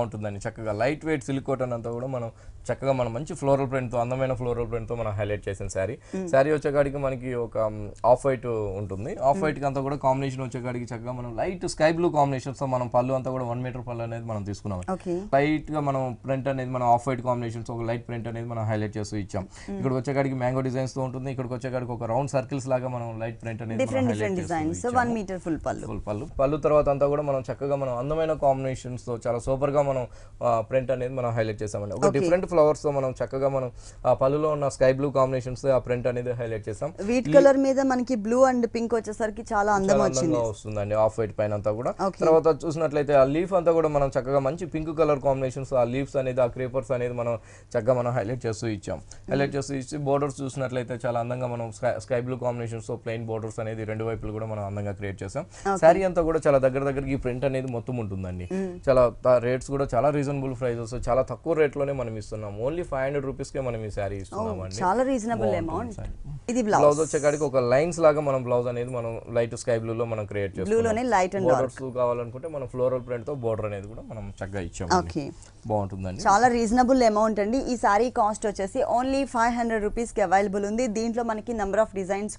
బాగుంటుందండి. చక్కగా light weight silk cotton అంతా కూడా మనం చక్కగా మనం మంచి ఫ్లోరల్ ప్రింట్తో, అందమైన ఫ్లోరల్ ప్రింట్తో మనం హైలైట్ చేసిన శారీ వచ్చేకాడికి మనకి ఒక ఆఫ్ వైట్ ఉంటుంది. ఆఫ్ వైట్కి అంతా కూడా కాంబినేషన్ వచ్చేకాడికి చక్కగా మనం లైట్ స్కై బ్లూ కాంబినేషన్స్తో మనం పళ్ళు అంతా కూడా 1 మీటర్ పళ్ళు అనేది మనం తీసుకున్నాం. లైట్గా మనం ప్రింట్ అనేది మనం ఆఫ్ వైట్ కాంబినేషన్స్ ఒక లైట్ ప్రింట్ అనేది మనం హైలైట్ చేస్తూ ఇచ్చాం. ఇక్కడ వచ్చేకాడికి మ్యాంగో డిజైన్స్తో ఉంటుంది. ఇక్కడికి వచ్చేకాడికి ఒక రౌండ్ సర్కిల్స్ లాగా మనం లైట్ ప్రింట్ అనేది ఫుల్ పళ్ళు తర్వాత అంతా కూడా మనం చక్కగా మనం అందమైన కాంబినేషన్స్ తో చాలా సూపర్ గా మనం ప్రింట్ అనేది మనం హైలైట్ చేసామండి. ఒక డిఫరెంట్ ఫ్లవర్స్ తో మనం చక్కగా మనం ఆ పళ్ళులో ఉన్న స్కై బ్లూ కాంబినేషన్స్ తో ఆ ప్రింట్ అనేది హైలైట్ చేసాం. వీట్ కలర్ మీద మనకి బ్లూ అండ్ పింక్ వచ్చేసరికి చాలా అందంగా వస్తుందండి ఆఫ్ వైట్ పైన అంతా కూడా. తర్వాత చూసినట్లయితే ఆ లీఫ్ అంతా కూడా మనం చక్కగా మంచి పింక్ కలర్ కాంబినేషన్స్, ఆ లీవ్స్ అనేది ఆ క్రీపర్స్ అనేది మనం చక్కగా మనం హైలైట్ చేస్తూ ఇచ్చాం. హైలైట్ చేస్తూ ఇచ్చి బోర్డర్స్ చూసినట్లయితే చాలా అందంగా మనం స్కై బ్లూ కాంబినేషన్స్ తో ప్లెయిన్ బోర్డర్స్ అనేది రెండు వైపులు కూడా మనం అందంగా క్రియేట్ చేసాం. శారీ అంతా కూడా చాలా దగ్గరికి ఈ ప్రింట్ అనేది మొత్తం ఉంటుందండి. చాలా రేట్స్ కూడా చాలా రీజనబుల్ ప్రైజెస్, చాలా తక్కువ రేట్ లోనే మనం ఇస్తున్నాం. ఓన్లీ 500 రూపీస్ కే మనం ఈ శారీ ఇస్తున్నామండి. చాలా రీజనబుల్ అమౌంట్. ఇది బ్లౌజ్ వచ్చేకాడికి ఒక లైన్స్ లాగా మనం బ్లౌజ్ అనేది మనం లైట్ స్కై బ్లూ లో మనం క్రియేట్ చేస్తాం. బోర్డర్స్ కావాలనుకుంటే మనం ఫ్లోరల్ ప్రింట్ తో బోర్డర్ అనేది కూడా మనం చక్కగా ఇచ్చాం. బాగుంటుందండి. చాలా రీజనబుల్ అమౌంట్ అండి. ఈ శారీ కాస్ట్ వచ్చేసి ఓన్లీ 500 రూపీస్ కి అవైలబుల్ ఉంది. దీంట్లో మనకి నెంబర్ ఆఫ్ డిజైన్స్